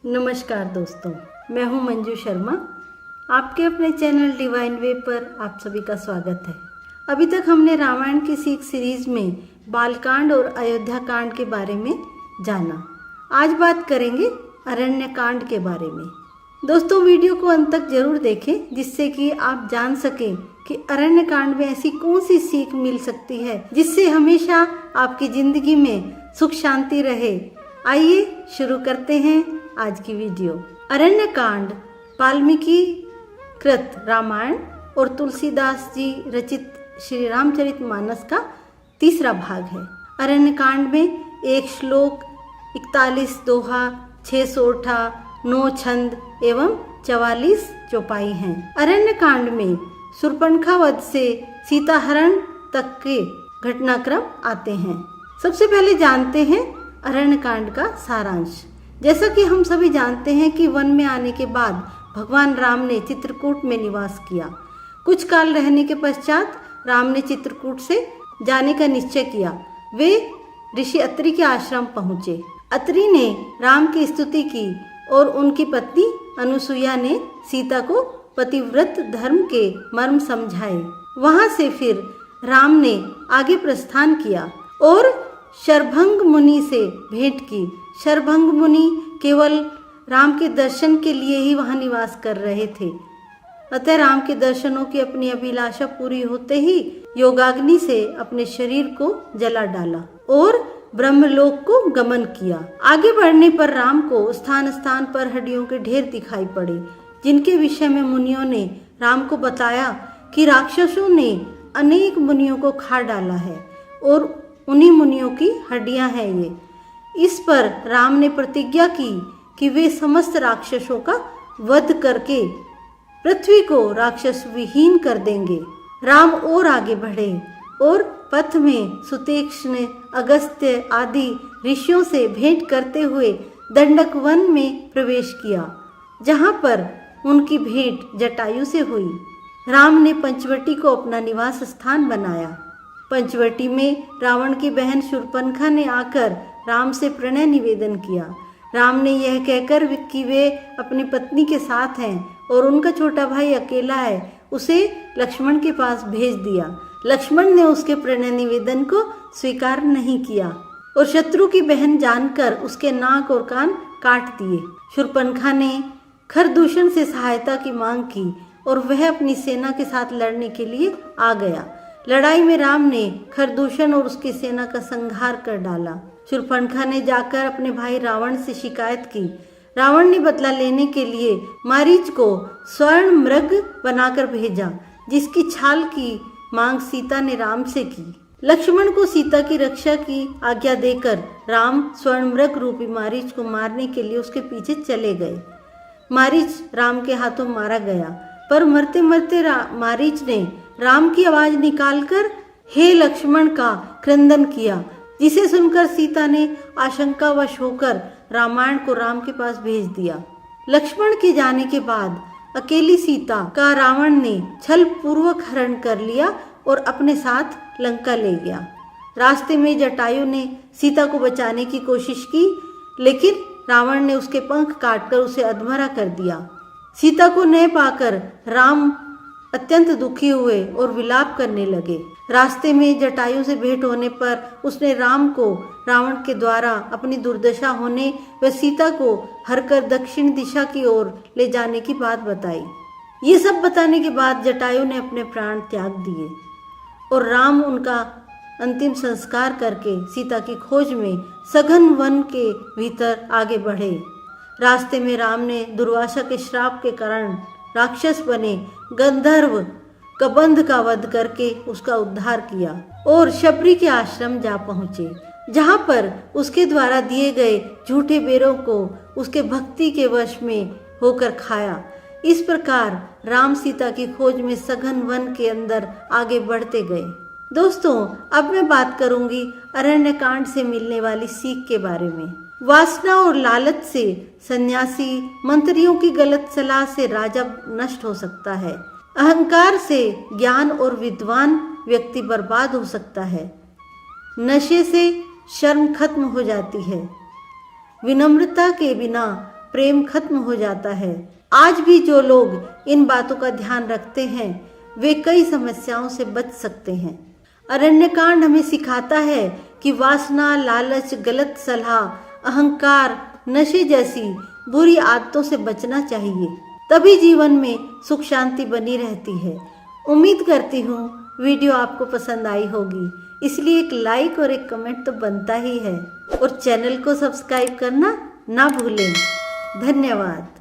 नमस्कार दोस्तों, मैं हूं मंजू शर्मा। आपके अपने चैनल डिवाइन वे पर आप सभी का स्वागत है। अभी तक हमने रामायण की सीख सीरीज में बालकांड और अयोध्या कांड के बारे में जाना। आज बात करेंगे अरण्य कांड के बारे में। दोस्तों, वीडियो को अंत तक जरूर देखें जिससे कि आप जान सकें कि अरण्य कांड में ऐसी कौन सी सीख मिल सकती है जिससे हमेशा आपकी जिंदगी में सुख शांति रहे। आइए शुरू करते हैं आज की वीडियो। अरण्य कांड वाल्मीकि कृत रामायण और तुलसीदास जी रचित श्री रामचरितमानस का तीसरा भाग है। अरण्य कांड में 1 श्लोक, 41 दोहा, 6 सोठा, 9 छंद एवं 44 चौपाई हैं। अरण्य कांड में शूर्पणखा वध से सीताहरण तक के घटनाक्रम आते हैं। सबसे पहले जानते हैं अरण्य कांड का सारांश। जैसा कि हम सभी जानते हैं कि वन में आने के बाद भगवान राम ने चित्रकूट में निवास किया। कुछ काल रहने के पश्चात राम ने चित्रकूट से जाने का निश्चय किया। वे ऋषि अत्रि के आश्रम पहुँचे। अत्रि ने राम की स्तुति की और उनकी पत्नी अनुसुईया ने सीता को पतिव्रत धर्म के मर्म समझाए। वहां से फिर राम ने आगे प्रस्थान किया और शरभंग मुनि से भेंट की। शरभंग मुनि केवल राम के दर्शन के लिए ही वहां निवास कर रहे थे। अतः राम के दर्शनों की अपनी अभिलाषा पूरी होते ही योगाग्नि से अपने शरीर को जला डाला और ब्रह्मलोक को गमन किया। आगे बढ़ने पर राम को स्थान स्थान पर हड्डियों के ढेर दिखाई पड़े, जिनके विषय में मुनियों ने राम को बताया कि राक्षसों ने अनेक मुनियों को खा डाला है और उन्हीं मुनियों की हड्डियां हैं ये। इस पर राम ने प्रतिज्ञा की कि वे समस्त राक्षसों का वध करके पृथ्वी को राक्षस विहीन कर देंगे। राम और आगे बढ़े और पथ में सुतीक्ष्ण, अगस्त्य आदि ऋषियों से भेंट करते हुए दंडक वन में प्रवेश किया, जहां पर उनकी भेंट जटायु से हुई। राम ने पंचवटी को अपना निवास स्थान बनाया। पंचवटी में रावण की बहन शूर्पणखा ने आकर राम से प्रणय निवेदन किया। राम ने यह कहकर कि वे अपनी पत्नी के साथ हैं और उनका छोटा भाई अकेला है, उसे लक्ष्मण के पास भेज दिया। लक्ष्मण ने उसके प्रणय निवेदन को स्वीकार नहीं किया और शत्रु की बहन जानकर उसके नाक और कान काट दिए। शूर्पणखा ने खरदूषण से सहायता की मांग की और वह अपनी सेना के साथ लड़ने के लिए आ गया। लड़ाई में राम ने खरदूषण और उसकी सेना का संहार कर डाला। शूर्पणखा ने जाकर अपने भाई रावण से शिकायत की। रावण ने बदला लेने के लिए मारीच को स्वर्ण मृग बनाकर भेजा, जिसकी छाल की मांग सीता ने राम से की। लक्ष्मण को सीता की रक्षा की आज्ञा देकर राम स्वर्ण मृग रूपी मारीच को मारने के लिए उसके पीछे चले गए। मारीच राम के हाथों मारा गया, पर मरते मरते मारीच ने राम की आवाज निकालकर हे लक्ष्मण का क्रंदन किया, जिसे सुनकर सीता ने आशंकावश होकर रामायण को राम के पास भेज दिया। लक्ष्मण के जाने के बाद अकेली सीता का रावण ने छल पूर्वक हरण कर लिया और अपने साथ लंका ले गया। रास्ते में जटायु ने सीता को बचाने की कोशिश की, लेकिन रावण ने उसके पंख काटकर उसे अधमरा कर दिया। सीता को न पाकर राम अत्यंत दुखी हुए और विलाप करने लगे। रास्ते में जटायु से भेंट होने पर उसने राम को रावण के द्वारा अपनी दुर्दशा होने व सीता को हरकर दक्षिण दिशा की ओर ले जाने की बात बताई। ये सब बताने के बाद जटायु ने अपने प्राण त्याग दिए और राम उनका अंतिम संस्कार करके सीता की खोज में सघन वन के भीतर आगे बढ़े। रास्ते में राम ने दुर्वासा के श्राप के कारण राक्षस बने गंधर्व कबंध का वध करके उसका उद्धार किया और शबरी के आश्रम जा पहुँचे, जहाँ पर उसके द्वारा दिए गए झूठे बेरों को उसके भक्ति के वश में होकर खाया। इस प्रकार राम सीता की खोज में सघन वन के अंदर आगे बढ़ते गए। दोस्तों, अब मैं बात करूंगी अरण्य कांड से मिलने वाली सीख के बारे में। वासना और लालच से सन्यासी, मंत्रियों की गलत सलाह से राजा नष्ट हो सकता है। अहंकार से ज्ञान और विद्वान व्यक्ति बर्बाद हो सकता है। नशे से शर्म खत्म हो जाती है। विनम्रता के बिना प्रेम खत्म हो जाता है। आज भी जो लोग इन बातों का ध्यान रखते हैं वे कई समस्याओं से बच सकते हैं। अरण्यकांड हमें सिखाता है कि वासना, लालच, गलत सलाह, अहंकार, नशे जैसी बुरी आदतों से बचना चाहिए, तभी जीवन में सुख शांति बनी रहती है। उम्मीद करती हूँ वीडियो आपको पसंद आई होगी, इसलिए एक लाइक और एक कमेंट तो बनता ही है और चैनल को सब्सक्राइब करना ना भूलें। धन्यवाद।